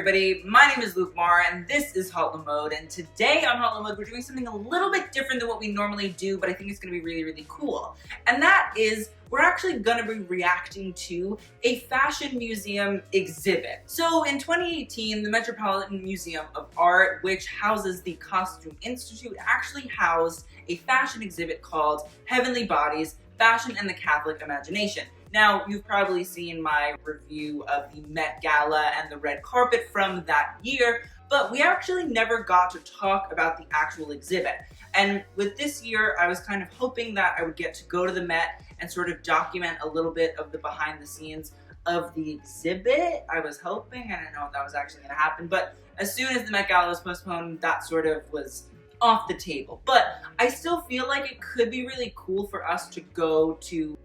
everybody, my name is Luke Mara and this is Hot Mode, and today on Hot Mode we're doing something a little bit different than what we normally do, but I think it's going to be really cool. And that is, we're actually going to be reacting to a fashion museum exhibit. So in 2018, the Metropolitan Museum of Art, which houses the Costume Institute, actually housed a fashion exhibit called Heavenly Bodies, Fashion and the Catholic Imagination. Now, you've probably seen my review of the Met Gala and the red carpet from that year, but we actually never got to talk about the actual exhibit. And with this year, I was kind of hoping that I would get to go to the Met and sort of document a little bit of the behind the scenes of the exhibit. I was hoping, I don't know if that was actually gonna happen, but as soon as the Met Gala was postponed, that sort of was off the table. But I still feel like it could be really cool for us to go to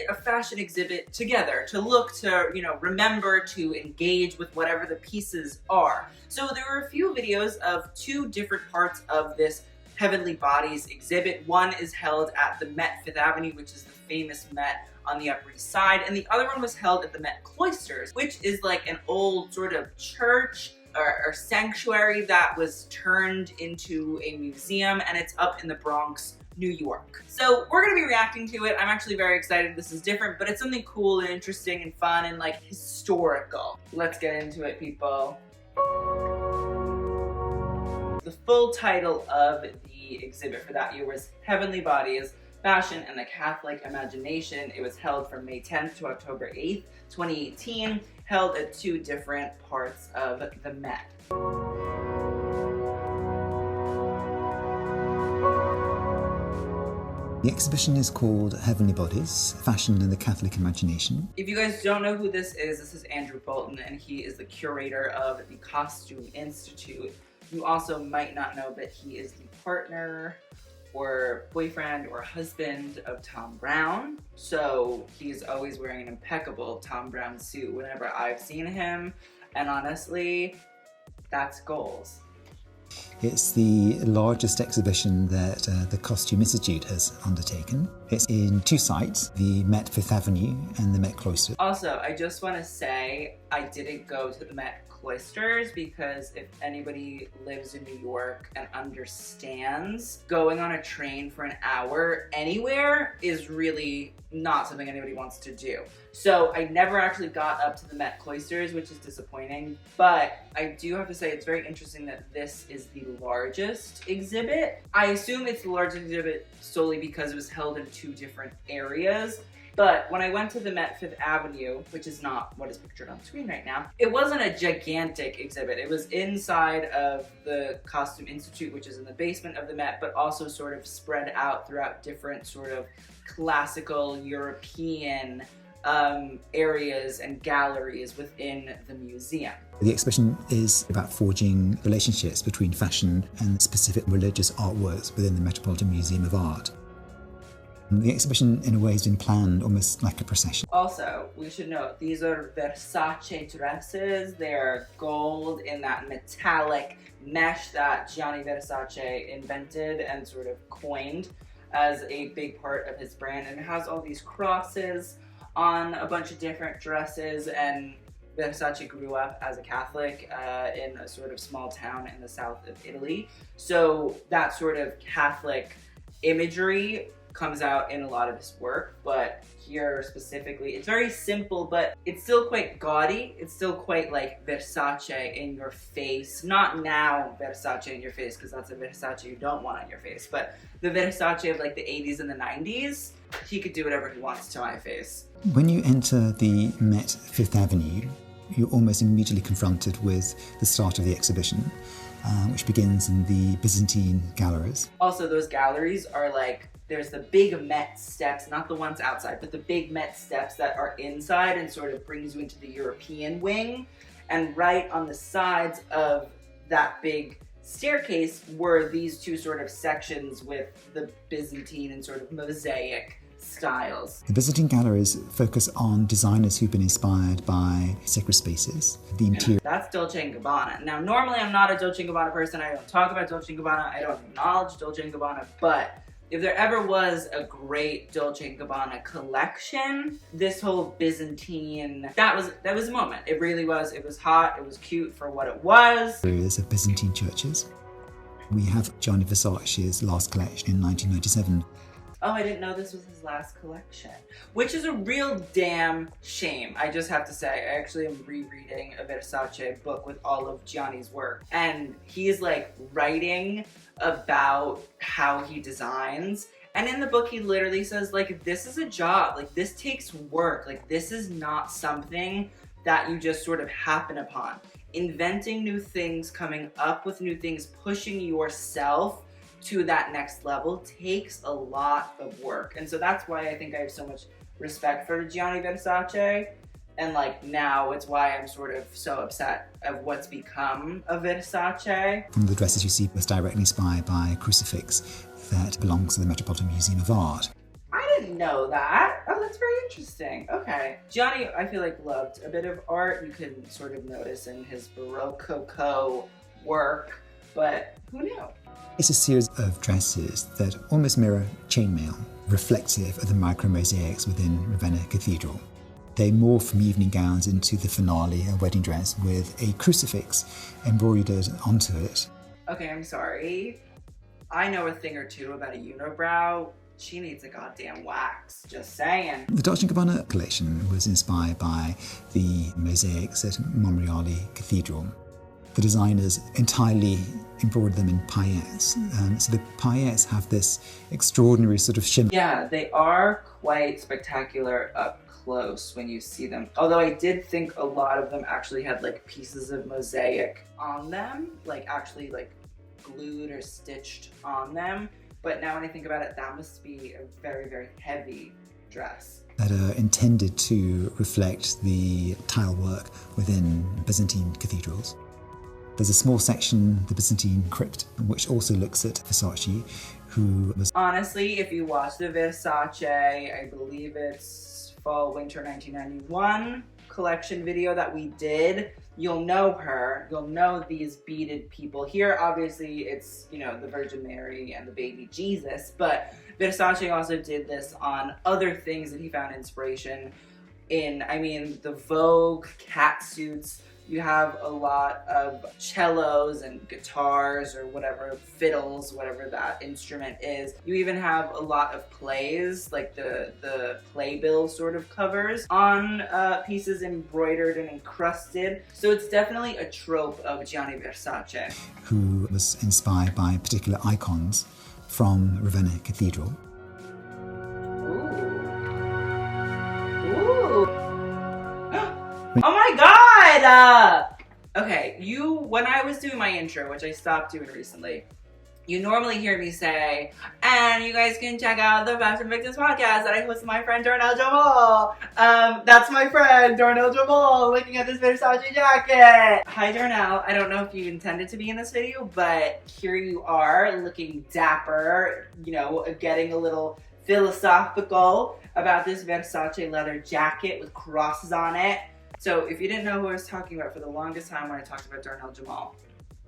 a fashion exhibit together, to look, to, you know, remember, to engage with whatever the pieces are. So there were a few videos of two different parts of this Heavenly Bodies exhibit. One is held at the Met Fifth Avenue, which is the famous Met on the Upper East Side, and the other one was held at the Met Cloisters, which is like an old sort of church or sanctuary that was turned into a museum, and it's up in the Bronx, New York. So we're gonna be reacting to it. I'm actually very excited. This is different, but it's something cool and interesting and fun and like historical. Let's get into it, people. The full title of the exhibit for that year was Heavenly Bodies, Fashion and the Catholic Imagination. It was held from May 10th to October 8th, 2018, held at two different parts of the Met. The exhibition is called Heavenly Bodies, Fashion and the Catholic Imagination. If you guys don't know who this is Andrew Bolton, and he is the curator of the Costume Institute. You also might not know that he is the partner or boyfriend or husband of Tom Brown. So he's always wearing an impeccable Tom Brown suit whenever I've seen him. And honestly, that's goals. It's the largest exhibition that the Costume Institute has undertaken. It's in two sites, the Met Fifth Avenue and the Met Cloisters. Also, I just want to say I didn't go to the Met Cloisters because if anybody lives in New York and understands, going on a train for an hour anywhere is really not something anybody wants to do. So I never actually got up to the Met Cloisters, which is disappointing, but I do have to say it's very interesting that this is the largest exhibit. I assume it's the largest exhibit solely because it was held in two different areas. But when I went to the Met Fifth Avenue, which is not what is pictured on screen right now, it wasn't a gigantic exhibit. It was inside of the Costume Institute, which is in the basement of the Met, but also sort of spread out throughout different sort of classical European areas and galleries within the museum. The exhibition is about forging relationships between fashion and specific religious artworks within the Metropolitan Museum of Art. The exhibition, in a way, has been planned almost like a procession. Also, we should note, these are Versace dresses. They're gold in that metallic mesh that Gianni Versace invented and sort of coined as a big part of his brand. And it has all these crosses on a bunch of different dresses, and Versace grew up as a Catholic in a sort of small town in the south of Italy. So that sort of Catholic imagery comes out in a lot of his work, but here specifically, it's very simple, but it's still quite gaudy. It's still quite like Versace in your face. Not now Versace in your face, because that's a Versace you don't want on your face, but the Versace of like the 80s and the 90s, he could do whatever he wants to my face. When you enter the Met Fifth Avenue, you're almost immediately confronted with the start of the exhibition, which begins in the Byzantine Galleries. Also, those galleries are like, there's the big Met steps, not the ones outside, but the big Met steps that are inside and sort of brings you into the European wing. And right on the sides of that big staircase were these two sort of sections with the Byzantine and sort of mosaic styles. The Byzantine Galleries focus on designers who've been inspired by sacred spaces, the interior. That's Dolce & Gabbana. Now, normally I'm not a Dolce & Gabbana person. I don't talk about Dolce & Gabbana. I don't acknowledge Dolce & Gabbana, but if there ever was a great Dolce Gabbana collection, this whole Byzantine, that was a moment. It really was. It was hot. It was cute for what it was. Areas of Byzantine churches. We have Gianni Versace's last collection in 1997. Oh, I didn't know this was his last collection, which is a real damn shame. I just have to say, I actually am rereading a Versace book with all of Gianni's work, and he's like writing about how he designs. And in the book, he literally says, like, this is a job, like this takes work, like this is not something that you just sort of happen upon. Inventing new things, coming up with new things, pushing yourself to that next level takes a lot of work. And so that's why I think I have so much respect for Gianni Versace. And like now it's why I'm sort of so upset of what's become of Versace. One of the dresses you see was directly inspired by a crucifix that belongs to the Metropolitan Museum of Art. I didn't know that. Oh, that's very interesting. Okay. Gianni, I feel like, loved a bit of art. You can sort of notice in his Baroque work, but who knew? It's a series of dresses that almost mirror chainmail, reflective of the micro-mosaics within Ravenna Cathedral. They morph from evening gowns into the finale, a wedding dress with a crucifix embroidered onto it. Okay, I'm sorry. I know a thing or two about a unibrow. She needs a goddamn wax, just saying. The Dolce Gabbana collection was inspired by the mosaics at Monreale Cathedral. The designers entirely embroidered them in paillettes. So the paillettes have this extraordinary sort of shimmer. Yeah, they are quite spectacular up close when you see them. Although I did think a lot of them actually had like pieces of mosaic on them, like actually like glued or stitched on them. But now when I think about it, that must be a very, very heavy dress. That are intended to reflect the tile work within Byzantine cathedrals. There's a small section, the Byzantine Crypt, which also looks at Versace, who was... Honestly, if you watch the Versace, I believe it's fall/winter 1991 collection video that we did, you'll know her. You'll know these beaded people. Here, obviously, it's, you know, the Virgin Mary and the baby Jesus, but Versace also did this on other things that he found inspiration in. I mean, the Vogue cat suits. You have a lot of cellos and guitars or whatever, fiddles, whatever that instrument is. You even have a lot of plays, like the playbill sort of covers on pieces embroidered and encrusted. So it's definitely a trope of Gianni Versace. Who was inspired by particular icons from Ravenna Cathedral. Oh my god! Okay, when I was doing my intro, which I stopped doing recently, you normally hear me say, and you guys can check out the Fashion Victims podcast that I host with my friend Darnell Jamal. That's my friend Darnell Jamal looking at this Versace jacket. Hi Darnell, I don't know if you intended to be in this video, but here you are looking dapper, you know, getting a little philosophical about this Versace leather jacket with crosses on it. So if you didn't know who I was talking about for the longest time when I talked about Darnell Jamal,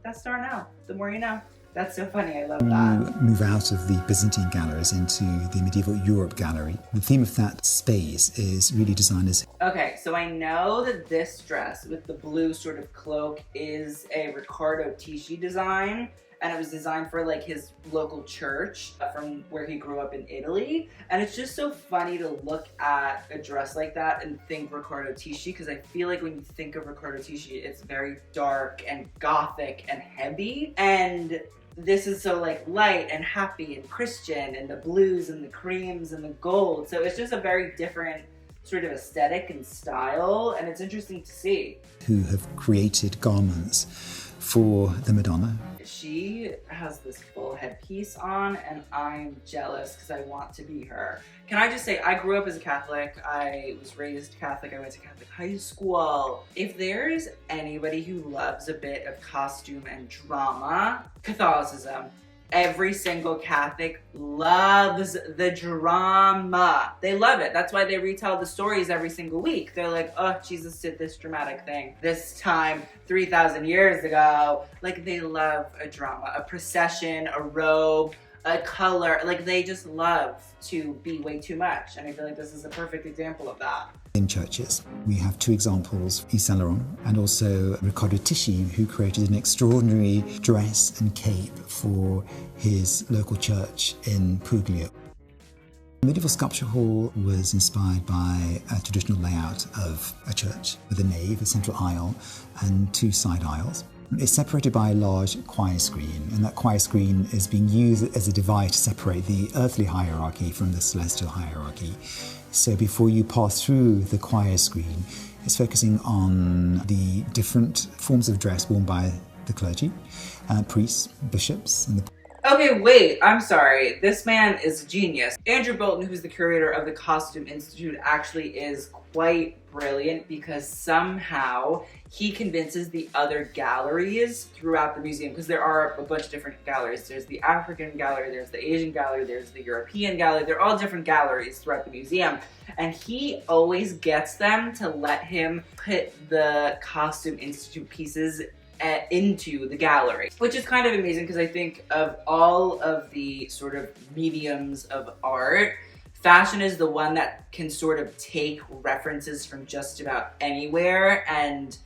that's Darnell. The more you know. That's so funny, I love that. Move out of the Byzantine galleries into the medieval Europe gallery. The theme of that space is really designers. Okay, so I know that this dress with the blue sort of cloak is a Riccardo Tisci design. And it was designed for like his local church from where he grew up in Italy. And it's just so funny to look at a dress like that and think Riccardo Tisci, because I feel like when you think of Riccardo Tisci, it's very dark and gothic and heavy. And this is so like light and happy and Christian, and the blues and the creams and the gold. So it's just a very different sort of aesthetic and style, and it's interesting to see. Who have created garments for the Madonna. She has this full headpiece on, and I'm jealous because I want to be her. Can I just say, I grew up as a Catholic. I was raised Catholic. I went to Catholic high school. If there's anybody who loves a bit of costume and drama, Catholicism. Every single Catholic loves the drama. They love it. That's why they retell the stories every single week. They're like, oh, Jesus did this dramatic thing this time 3,000 years ago. Like, they love a drama, a procession, a robe, a color. Like, they just love to be way too much. And I feel like this is a perfect example of that. In churches, we have two examples, Yves Saint Laurent and also Riccardo Tisci, who created an extraordinary dress and cape for his local church in Puglia. Medieval Sculpture Hall was inspired by a traditional layout of a church with a nave, a central aisle, and two side aisles. It's separated by a large choir screen, and that choir screen is being used as a divide to separate the earthly hierarchy from the celestial hierarchy. So before you pass through the choir screen, it's focusing on the different forms of dress worn by the clergy, priests, bishops, and the... Okay, wait, I'm sorry. This man is a genius. Andrew Bolton, who's the curator of the Costume Institute, actually is quite brilliant because somehow he convinces the other galleries throughout the museum, because there are a bunch of different galleries. There's the African gallery, there's the Asian gallery, there's the European gallery. They're all different galleries throughout the museum. And he always gets them to let him put the Costume Institute pieces into the gallery, which is kind of amazing because I think of all of the sort of mediums of art, fashion is the one that can sort of take references from just about anywhere and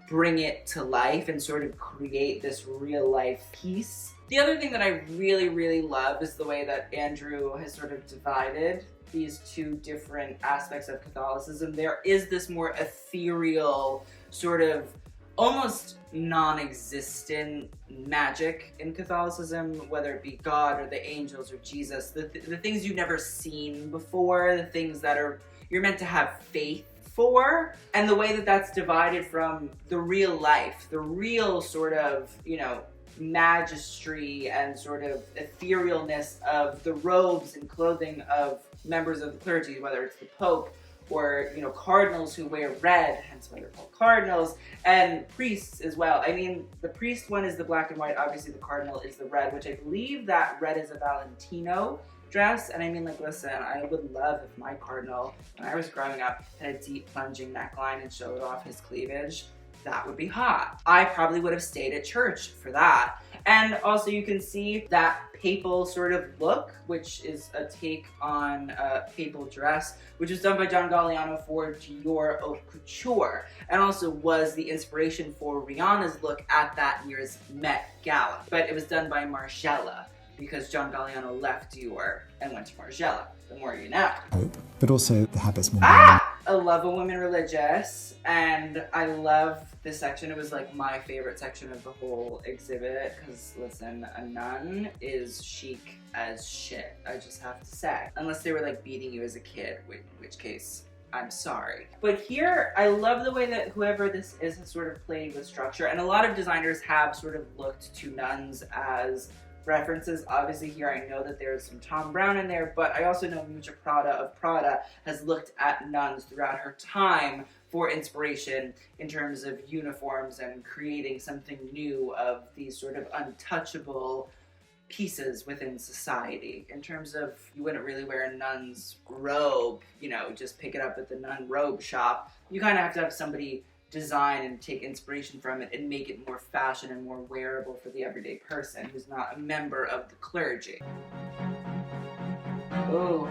bring it to life and sort of create this real life piece. The other thing that I really, really love is the way that Andrew has sort of divided these two different aspects of Catholicism. There is this more ethereal, sort of almost non-existent magic in Catholicism, whether it be God or the angels or Jesus, the things you've never seen before, the things that you're meant to have faith for, and the way that that's divided from the real life, the real sort of, magistry and sort of etherealness of the robes and clothing of members of the clergy, whether it's the Pope or, cardinals who wear red, hence why they're called cardinals, and priests as well. I mean, the priest one is the black and white, obviously the cardinal is the red, which I believe that red is a Valentino dress. And I mean, like, listen, I would love if my cardinal, when I was growing up, had a deep plunging neckline and showed off his cleavage. That would be hot. I probably would have stayed at church for that. And also you can see that papal sort of look, which is a take on a papal dress, which was done by John Galliano for Dior Haute Couture, and also was the inspiration for Rihanna's look at that year's Met Gala. But it was done by Margiela, because John Galliano left Dior and went to Margiela. The more you know. But also the habits more. I love A Woman Religious, and I love this section. It was like my favorite section of the whole exhibit, because listen, a nun is chic as shit, I just have to say. Unless they were like beating you as a kid, in which case, I'm sorry. But here, I love the way that whoever this is has sort of played with structure, and a lot of designers have sort of looked to nuns as references. Obviously here I know that there's some Tom Brown in there, but I also know Miuccia Prada of Prada has looked at nuns throughout her time for inspiration in terms of uniforms and creating something new of these sort of untouchable pieces within society. In terms of, you wouldn't really wear a nun's robe, just pick it up at the nun robe shop. You kind of have to have somebody design and take inspiration from it and make it more fashion and more wearable for the everyday person who's not a member of the clergy. Oh.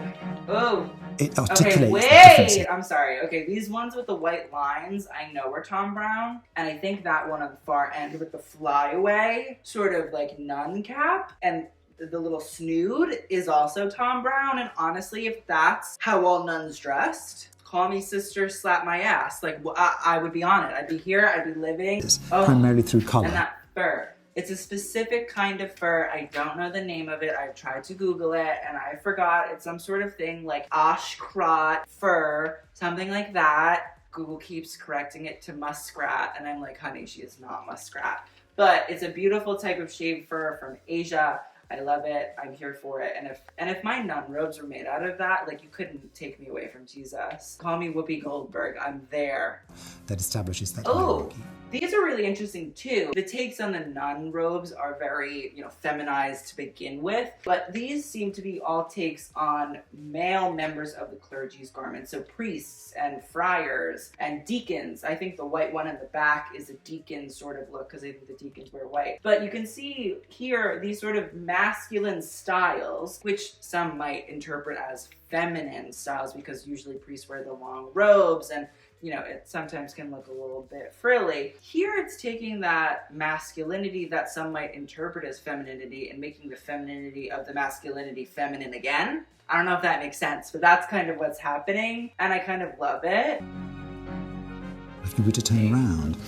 It articulates. Okay, wait! I'm sorry. Okay, these ones with the white lines, I know are Tom Brown, and I think that one on the far end with the flyaway, sort of like nun cap, and the little snood is also Tom Brown, and honestly, if that's how all nuns dressed, call me sister, slap my ass. Like, I would be on it. I'd be here, I'd be living. Primarily through color. And that fur. It's a specific kind of fur. I don't know the name of it. I've tried to Google it and I forgot. It's some sort of thing like Oshkrot fur, something like that. Google keeps correcting it to muskrat, and I'm like, honey, she is not muskrat. But it's a beautiful type of shaved fur from Asia. I love it. I'm here for it. And if my nun robes were made out of that, like, you couldn't take me away from Jesus. Call me Whoopi Goldberg. I'm there. That establishes that hierarchy. These are really interesting too. The takes on the nun robes are very, feminized to begin with, but these seem to be all takes on male members of the clergy's garments. So priests and friars and deacons. I think the white one in the back is a deacon sort of look, because I think the deacons wear white. But you can see here these sort of masculine styles, which some might interpret as feminine styles because usually priests wear the long robes and it sometimes can look a little bit frilly. Here it's taking that masculinity that some might interpret as femininity and making the femininity of the masculinity feminine again. I don't know if that makes sense, but that's kind of what's happening, and I kind of love it. If you were to turn around.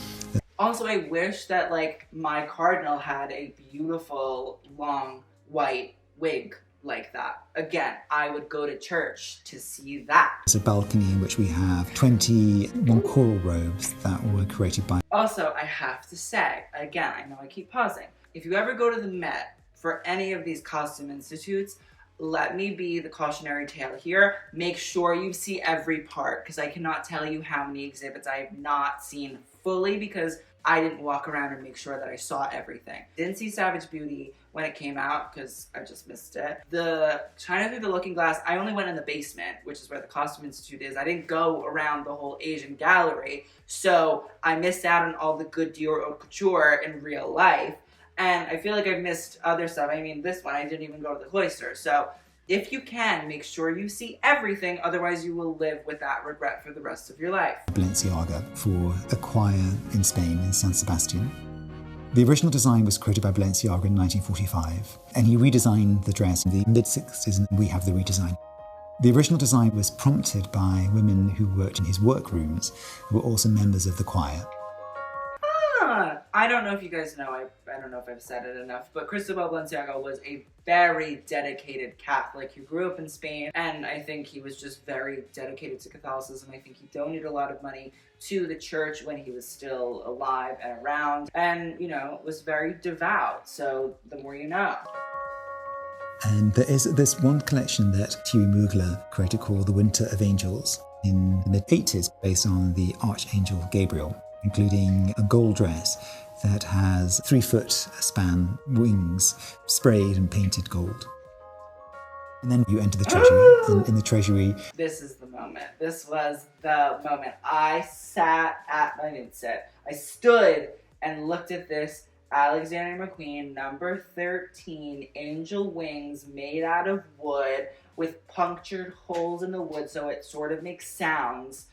Also, I wish that my cardinal had a beautiful long white wig like that. Again, I would go to church to see that. There's a balcony in which we have 20 McCardle robes that were created by... Also, I have to say, again, I know I keep pausing. If you ever go to the Met for any of these costume institutes, let me be the cautionary tale here. Make sure you see every part, because I cannot tell you how many exhibits I have not seen fully because I didn't walk around and make sure that I saw everything. Didn't see Savage Beauty when it came out because I just missed it. The China Through the Looking Glass, I only went in the basement, which is where the Costume Institute is. I didn't go around the whole Asian gallery, so I missed out on all the good Dior haute couture in real life. And I feel like I've missed other stuff. I mean, this one, I didn't even go to the cloister. So if you can, make sure you see everything. Otherwise, you will live with that regret for the rest of your life. Balenciaga for a choir in Spain, in San Sebastian. The original design was created by Balenciaga in 1945, and he redesigned the dress in the mid-60s, and we have the redesign. The original design was prompted by women who worked in his workrooms, who were also members of the choir. I don't know if you guys know, I don't know if I've said it enough, but Cristobal Balenciaga was a very dedicated Catholic who grew up in Spain, and I think he was just very dedicated to Catholicism. I think he donated a lot of money to the church when he was still alive and around, and, was very devout, so the more you know. And there is this one collection that Thierry Mugler created called The Winter of Angels in the mid-80s, based on the Archangel Gabriel, including a gold dress that has 3-foot span wings sprayed and painted gold. And then you enter the treasury, and in the treasury... This is the moment. This was the moment. I stood and looked at this Alexander McQueen number 13 angel wings made out of wood with punctured holes in the wood so it sort of makes sounds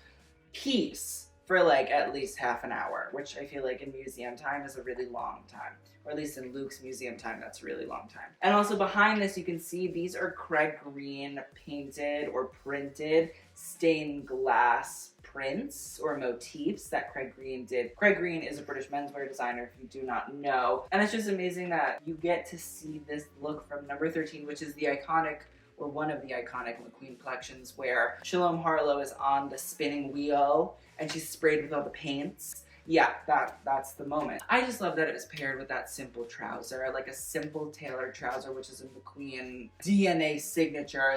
piece for at least half an hour, which I feel like in museum time is a really long time. Or at least in Luke's museum time, that's a really long time. And also behind this, you can see these are Craig Green painted or printed stained glass prints or motifs that Craig Green did. Craig Green is a British menswear designer, if you do not know. And it's just amazing that you get to see this look from number 13, which is the iconic, or one of the iconic McQueen collections, where Shalom Harlow is on the spinning wheel and she's sprayed with all the paints. Yeah, that's the moment. I just love that it was paired with that simple trouser, like a simple tailored trouser, which is a McQueen DNA signature,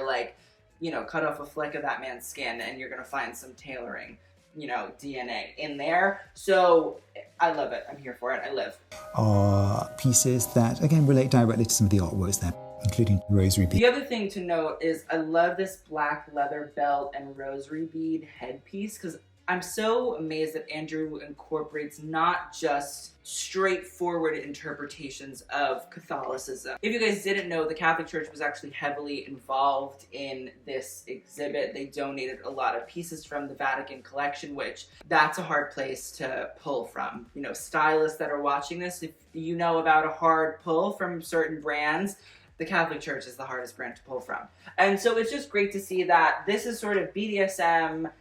cut off a fleck of that man's skin and you're gonna find some tailoring, DNA in there. So I love it. I'm here for it. I live. Are pieces that, again, relate directly to some of the artworks there, including rosary bead. The other thing to note is I love this black leather belt and rosary bead headpiece because I'm so amazed that Andrew incorporates not just straightforward interpretations of Catholicism. If you guys didn't know, the Catholic Church was actually heavily involved in this exhibit. They donated a lot of pieces from the Vatican collection, which that's a hard place to pull from. Stylists that are watching this, if you know about a hard pull from certain brands, the Catholic Church is the hardest brand to pull from. And so it's just great to see that this is sort of BDSM,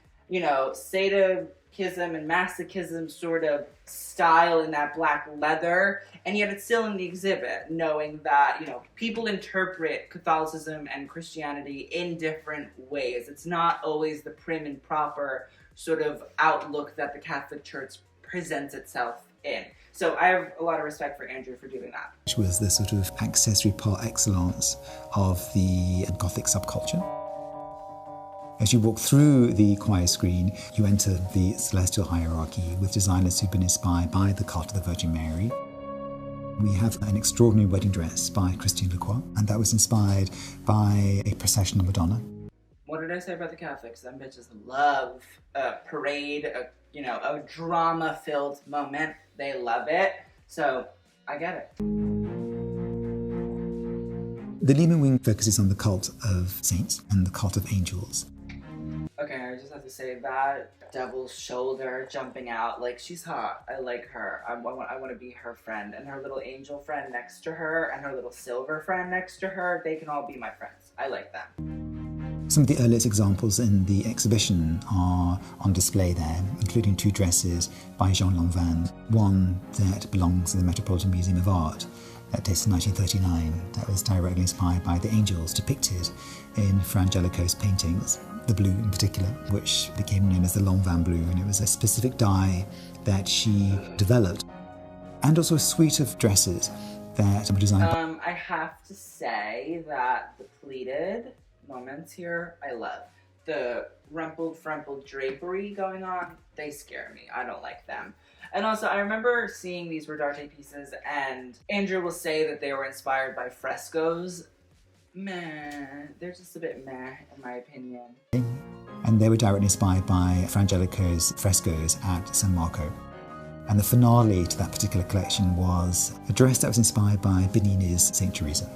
sadism and masochism sort of style in that black leather, and yet it's still in the exhibit, knowing that, people interpret Catholicism and Christianity in different ways. It's not always the prim and proper sort of outlook that the Catholic Church presents itself in. So I have a lot of respect for Andrew for doing that. Which was the sort of accessory par excellence of the Gothic subculture. As you walk through the choir screen, you enter the celestial hierarchy with designers who've been inspired by the cult of the Virgin Mary. We have an extraordinary wedding dress by Christian LaCroix, and that was inspired by a processional Madonna. What did I say about the Catholics? Them bitches love a parade, a drama-filled moment. They love it. So, I get it. The Lehman wing focuses on the cult of saints and the cult of angels. Okay, I just have to say that devil's shoulder jumping out, like, she's hot. I like her. I want to be her friend, and her little angel friend next to her, and her little silver friend next to her. They can all be my friends. I like them. Some of the earliest examples in the exhibition are on display there, including 2 dresses by Jeanne Lanvin. One that belongs to the Metropolitan Museum of Art, that dates from 1939, that was directly inspired by the angels depicted in Fra Angelico's paintings, the blue in particular, which became known as the Lanvin blue, and it was a specific dye that she developed. And also a suite of dresses that were designed I have to say that the pleated moments here, I love. The rumpled, frumpled drapery going on, they scare me. I don't like them. And also, I remember seeing these Rodarte pieces, and Andrew will say that they were inspired by frescoes. Meh, they're just a bit meh, in my opinion. and they were directly inspired by Fra Angelico's frescoes at San Marco. And the finale to that particular collection was a dress that was inspired by Bernini's St. Teresa.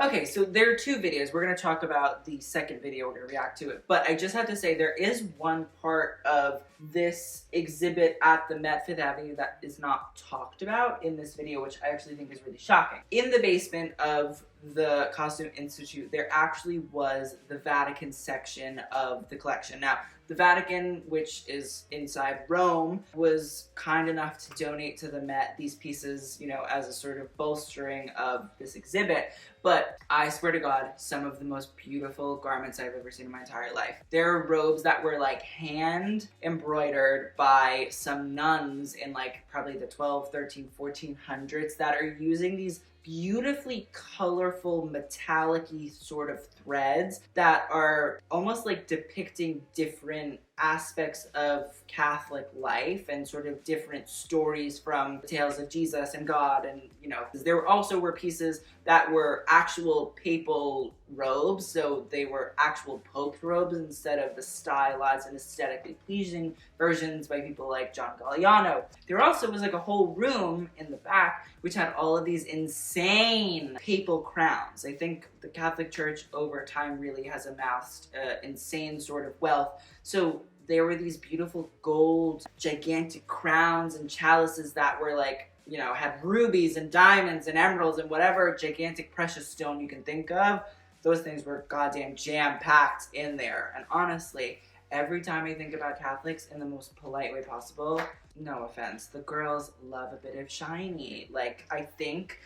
Okay, so there are 2 videos. We're going to talk about the second video. We're going to react to it. But I just have to say there is one part of this exhibit at the Met Fifth Avenue that is not talked about in this video, which I actually think is really shocking. In the basement of the Costume Institute, there actually was the Vatican section of the collection. Now, the Vatican, which is inside Rome, was kind enough to donate to the Met these pieces, you know, as a sort of bolstering of this exhibit. But I swear to God, some of the most beautiful garments I've ever seen in my entire life. There are robes that were like hand embroidered by some nuns in like probably the 12, 13, 1400s that are using these beautifully colorful metallic-y sort of threads that are almost like depicting different aspects of Catholic life and sort of different stories from the tales of Jesus and God. And, you know, there also were pieces that were actual papal robes, so they were actual Pope's robes instead of the stylized and aesthetically pleasing versions by people like John Galliano. There also was like a whole room in the back which had all of these insane papal crowns. I think the Catholic Church over time really has amassed insane sort of wealth. So there were these beautiful gold, gigantic crowns and chalices that were like, you know, had rubies and diamonds and emeralds and whatever gigantic precious stone you can think of. Those things were goddamn jam-packed in there. And honestly, every time I think about Catholics in the most polite way possible, no offense, the girls love a bit of shiny. Like, I think,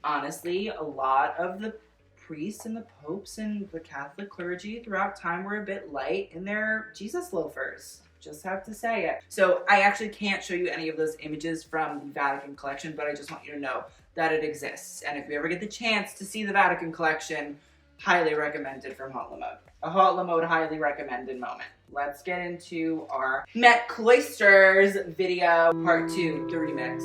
honestly, a lot of the priests and the popes and the Catholic clergy throughout time were a bit light in their Jesus loafers. Just have to say it. So I actually can't show you any of those images from the Vatican collection, but I just want you to know that it exists. And if you ever get the chance to see the Vatican collection, highly recommended from Haute Mode. A Haute Mode highly recommended moment. Let's get into our Met Cloisters video, part 2, the remix.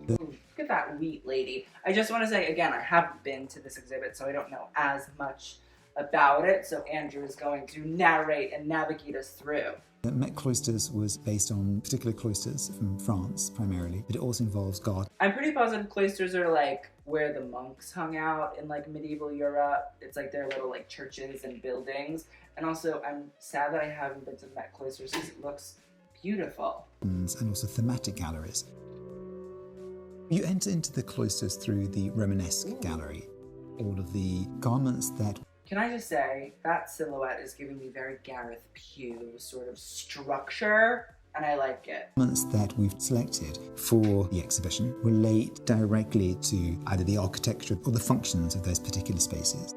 Look at that wheat lady. I just want to say, again, I haven't been to this exhibit, so I don't know as much about it, so Andrew is going to narrate and navigate us through. The Met Cloisters was based on particular cloisters from France, primarily, but it also involves God. I'm pretty positive cloisters are like where the monks hung out in like medieval Europe. It's like their little like churches and buildings. And also, I'm sad that I haven't been to the Met Cloisters because it looks beautiful. And also thematic galleries. You enter into the cloisters through the Romanesque gallery. All of the garments that... Can I just say, that silhouette is giving me very Gareth Pugh sort of structure, and I like it. Garments that we've selected for the exhibition relate directly to either the architecture or the functions of those particular spaces.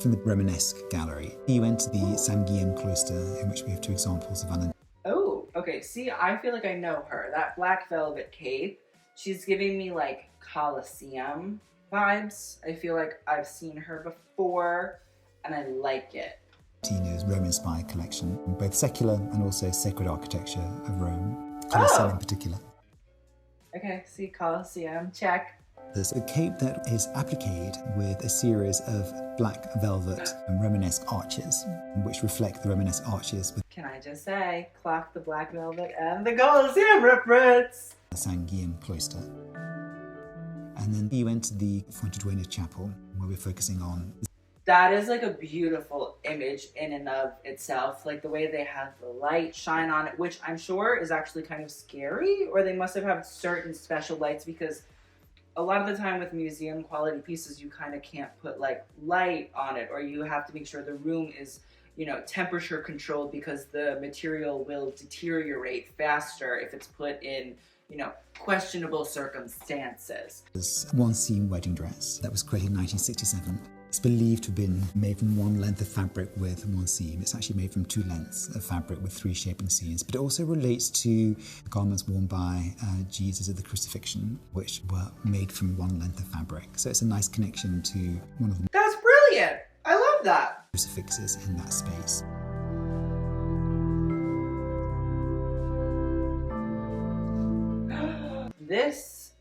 From the Romanesque gallery, you enter the San Guillaume cloister, in which we have 2 examples of Valentino. Oh, okay, see, I feel like I know her. That black velvet cape, she's giving me like Colosseum vibes. I feel like I've seen her before, and I like it. Valentino's Rome-inspired collection, both secular and also sacred architecture of Rome, Colosseum in particular. Okay, see Colosseum, check. There's a cape that is appliqued with a series of black velvet and Romanesque arches, which reflect the Romanesque arches. Can I just say, clock the black velvet and the Colosseum reference. San Guillaume cloister. And then you enter the Fontaine Chapel, where we're focusing on. That is like a beautiful image in and of itself. Like the way they have the light shine on it, which I'm sure is actually kind of scary, or they must have had certain special lights, because a lot of the time with museum quality pieces, you kind of can't put like light on it, or you have to make sure the room is, you know, temperature controlled, because the material will deteriorate faster if it's put in, you know, questionable circumstances. This one seam wedding dress that was created in 1967. It's believed to have been made from one length of fabric with one seam. It's actually made from two lengths of fabric with three shaping seams. But it also relates to garments worn by Jesus at the crucifixion, which were made from one length of fabric. So it's a nice connection to one of the That's brilliant. I love that. crucifixes in that space. This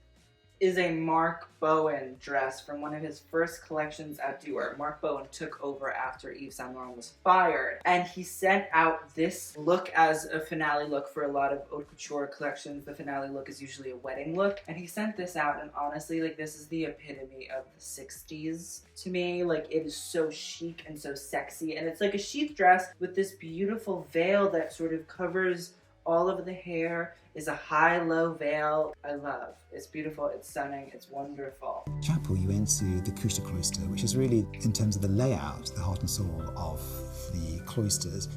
is a Mark Bowen dress from one of his first collections at Dior. Mark Bowen took over after Yves Saint Laurent was fired, and he sent out this look as a finale look. For a lot of haute couture collections, the finale look is usually a wedding look, and he sent this out, and honestly, like, this is the epitome of the 60s to me. Like, it is so chic and so sexy, and it's like a sheath dress with this beautiful veil that sort of covers all of the hair. Is a high-low veil. I love. It's beautiful, it's stunning, it's wonderful. Chapel, you enter the cloister, which is really, in terms of the layout, the heart and soul of the cloisters.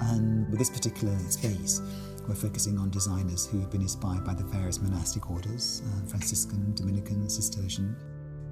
And with this particular space, we're focusing on designers who've been inspired by the various monastic orders, Franciscan, Dominican, Cistercian.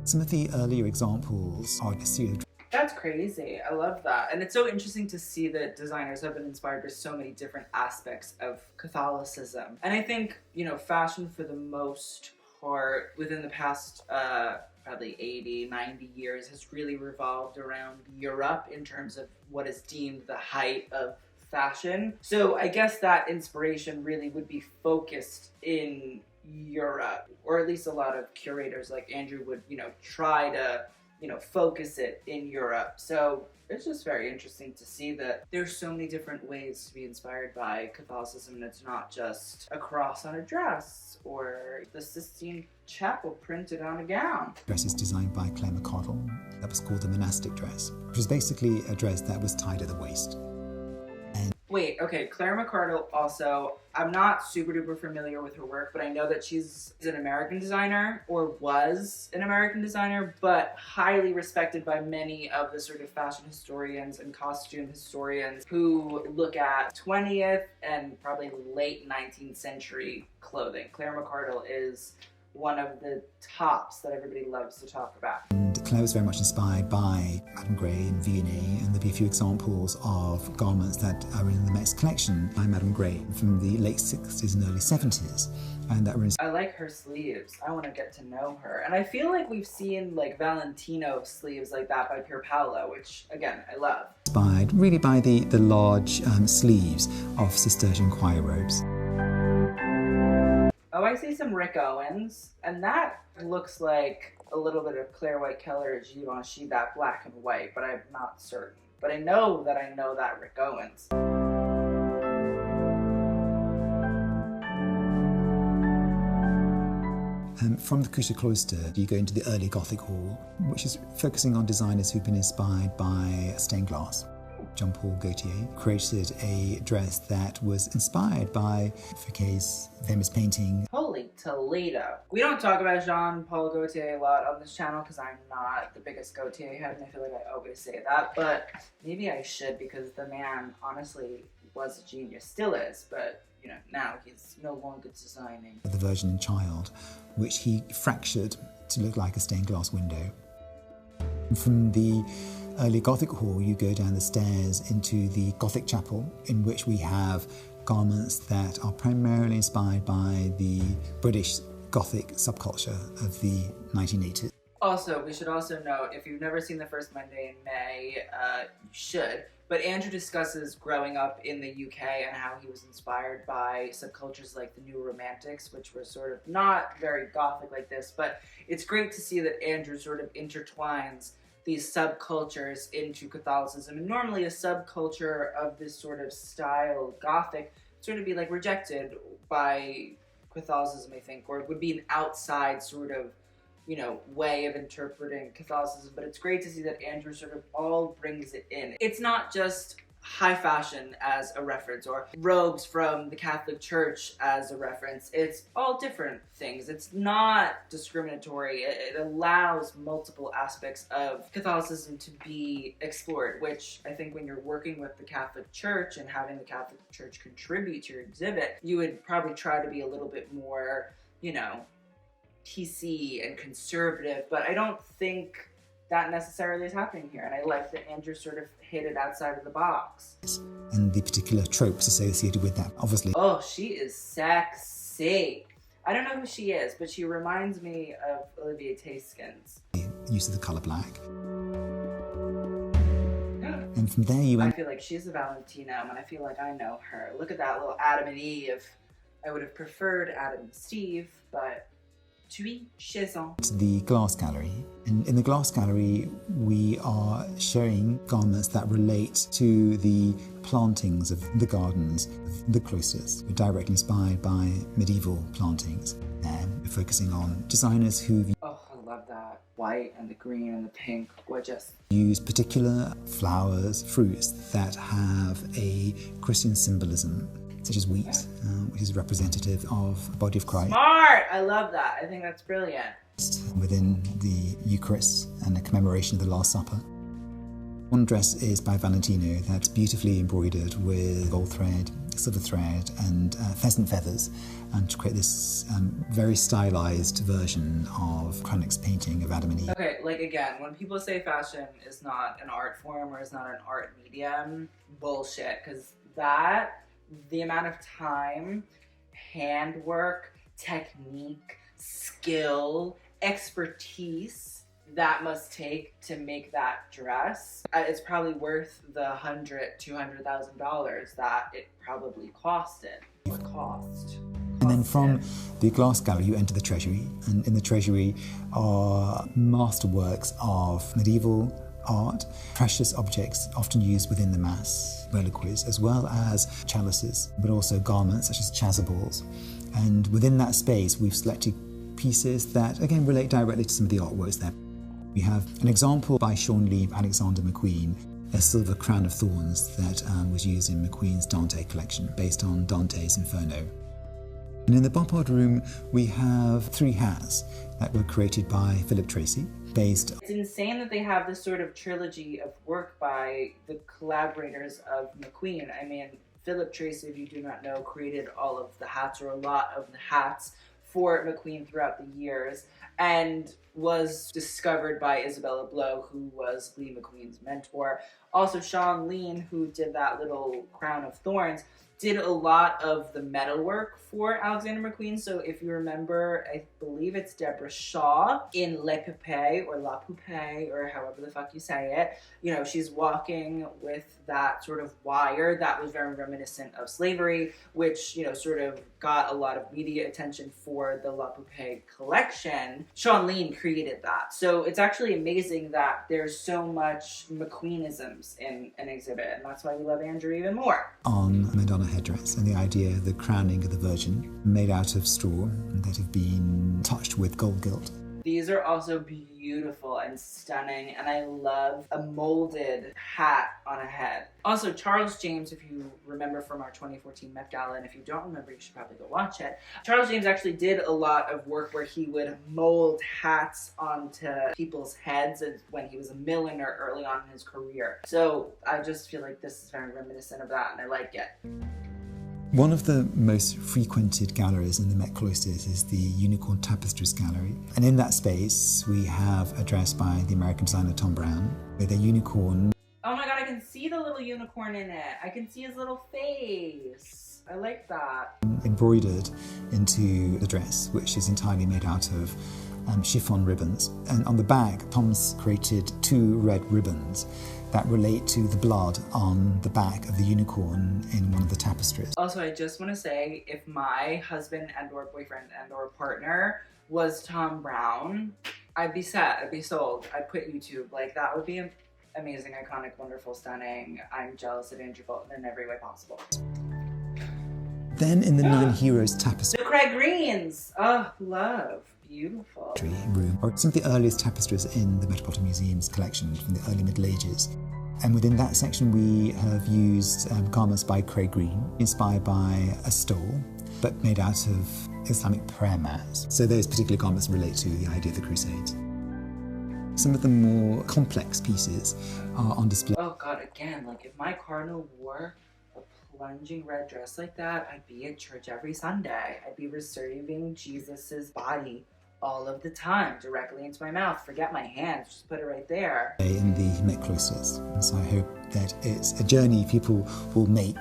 Some of the earlier examples are a series of. That's crazy. I love that. And it's so interesting to see that designers have been inspired by so many different aspects of Catholicism. And I think, you know, fashion for the most part within the past probably 80, 90 years has really revolved around Europe in terms of what is deemed the height of fashion. So I guess that inspiration really would be focused in Europe, or at least a lot of curators like Andrew would, you know, try to, you know, focus it in Europe. So it's just very interesting to see that there's so many different ways to be inspired by Catholicism, and it's not just a cross on a dress or the Sistine Chapel printed on a gown. Dress is designed by Claire McCardle. That was called the monastic dress, which is basically a dress that was tied at the waist. Wait, okay, Claire McCardle also, I'm not super duper familiar with her work, but I know that she's an American designer, or was an American designer, but highly respected by many of the sort of fashion historians and costume historians who look at 20th and probably late 19th century clothing. Claire McCardle is one of the tops that everybody loves to talk about. And Claire was very much inspired by Madame Grey and Vianney, and there'll be a few examples of garments that are in the MET collection by Madame Grey from the late 60s and early 70s. And that were I like her sleeves. I want to get to know her. And I feel like we've seen like Valentino sleeves like that by Pierpaolo, which again, I love. Inspired really by the large sleeves of Cistercian choir robes. Oh, I see some Rick Owens, and that looks like a little bit of Claire White Keller Givenchy, that black and white, but I'm not certain. But I know that Rick Owens. From the cloister, you go into the early Gothic hall, which is focusing on designers who've been inspired by stained glass. Jean-Paul Gaultier created a dress that was inspired by Fouquet's famous painting. Holy Toledo. We don't talk about Jean-Paul Gaultier a lot on this channel because I'm not the biggest Gaultier head, and I feel like I always say that, but maybe I should, because the man honestly was a genius, still is, but you know, now he's no longer designing. The Virgin and Child, which he fractured to look like a stained glass window. From the early Gothic hall, you go down the stairs into the Gothic chapel, in which we have garments that are primarily inspired by the British Gothic subculture of the 1980s. Also, we should also note, if you've never seen The First Monday in May, you should. But Andrew discusses growing up in the UK and how he was inspired by subcultures like the New Romantics, which were sort of not very Gothic like this, but it's great to see that Andrew sort of intertwines these subcultures into Catholicism. And normally a subculture of this sort of style, Gothic, sort of be like rejected by Catholicism, I think, or it would be an outside sort of, you know, way of interpreting Catholicism. But it's great to see that Andrew sort of all brings it in. It's not just high fashion as a reference or robes from the Catholic Church as a reference. It's all different things. It's not discriminatory. It allows multiple aspects of Catholicism to be explored, which I think when you're working with the Catholic Church and having the Catholic Church contribute to your exhibit, you would probably try to be a little bit more, you know, PC and conservative, but I don't think that necessarily is happening here. And I like that Andrew sort of hit it outside of the box. And the particular tropes associated with that, obviously. Oh, she is sexy. I don't know who she is, but she reminds me of Olivia Tayskins. Use of the colour black. And from there I feel like she's a Valentino, and I feel like I know her. Look at that little Adam and Eve. I would have preferred Adam and Steve, but Thuy Chezon. The glass gallery. In the glass gallery, we are showing garments that relate to the plantings of the gardens of the cloisters. We're directly inspired by medieval plantings. We're focusing on designers who've Oh, I love that. White and the green and the pink. Gorgeous. used particular flowers, fruits that have a Christian symbolism, such as wheat, which is representative of the body of Christ. Smart! I love that. I think that's brilliant. Within the Eucharist and a commemoration of the Last Supper. One dress is by Valentino that's beautifully embroidered with gold thread, silver thread and pheasant feathers, and to create this very stylized version of Kranach's painting of Adam and Eve. Okay, like again, when people say fashion is not an art form or is not an art medium, bullshit, because the amount of time, handwork, technique, skill, expertise that must take to make that dress, it's probably worth the $100,000-$200,000 that it probably costed or cost. And then from the glass gallery, you enter the treasury, and in the treasury are masterworks of medieval art, precious objects often used within the mass, reliquaries, as well as chalices, but also garments such as chasubles. And within that space, we've selected pieces that, again, relate directly to some of the artworks there. We have an example by Sean Lee Alexander McQueen, a silver crown of thorns that was used in McQueen's Dante collection, based on Dante's Inferno. And in the Bompard room, we have 3 hats that were created by Philip Tracy, based... It's insane that they have this sort of trilogy of work by the collaborators of McQueen. I mean, Philip Tracy, if you do not know, created all of the hats, or a lot of the hats, for McQueen throughout the years, and was discovered by Isabella Blow, who was Lee McQueen's mentor. Also, Sean Lean, who did that little crown of thorns, did a lot of the metalwork for Alexander McQueen. So if you remember, I believe it's Deborah Shaw in Le Poupée or La Poupée, or however the fuck you say it. You know, she's walking with that sort of wire that was very reminiscent of slavery, which, you know, sort of got a lot of media attention for the La Poupée collection. Sean Lean created that. So it's actually amazing that there's so much McQueenisms in an exhibit, and that's why we love Andrew even more. On a Madonna headdress, and the idea of the crowning of the Virgin, made out of straw that have been touched with gold gilt. These are also beautiful and stunning, and I love a molded hat on a head. Also, Charles James, if you remember from our 2014 Met Gala, and if you don't remember, you should probably go watch it. Charles James actually did a lot of work where he would mold hats onto people's heads when he was a milliner early on in his career. So I just feel like this is very reminiscent of that, and I like it. One of the most frequented galleries in the Met Cloisters is the Unicorn Tapestries Gallery. And in that space, we have a dress by the American designer Tom Brown with a unicorn. Oh my god, I can see the little unicorn in it. I can see his little face. I like that. Embroidered into the dress, which is entirely made out of chiffon ribbons. And on the back, Tom's created 2 red ribbons that relate to the blood on the back of the unicorn in one of the tapestries. Also, I just want to say, if my husband and or boyfriend and or partner was Tom Brown, I'd be set, I'd be sold. I'd quit YouTube. Like, that would be amazing, iconic, wonderful, stunning. I'm jealous of Andrew Bolton in every way possible. Then in the Nine Heroes Tapestry LaCroix greens. Oh, love. Beautiful. room, or some of the earliest tapestries in the Metropolitan Museum's collection from the early Middle Ages. And within that section we have used garments by Craig Green, inspired by a stole, but made out of Islamic prayer mats. So those particular garments relate to the idea of the Crusades. Some of the more complex pieces are on display. Oh God, again, like if my cardinal wore a plunging red dress like that, I'd be at church every Sunday. I'd be receiving Jesus's body all of the time, directly into my mouth. Forget my hands, just put it right there. In the MET cloisters. So I hope that it's a journey people will make.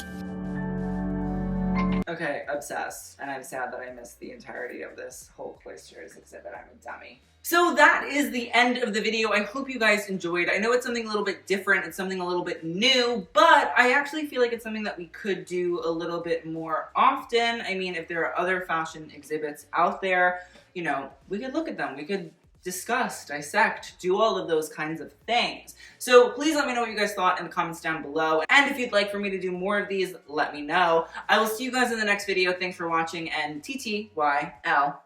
Okay, obsessed. And I'm sad that I missed the entirety of this whole cloisters exhibit. I'm a dummy. So that is the end of the video. I hope you guys enjoyed. I know it's something a little bit different. It's something a little bit new, but I actually feel like it's something that we could do a little bit more often. I mean, if there are other fashion exhibits out there, you know, we could look at them. We could discuss, dissect, do all of those kinds of things. So please let me know what you guys thought in the comments down below. And if you'd like for me to do more of these, let me know. I will see you guys in the next video. Thanks for watching, and TTYL.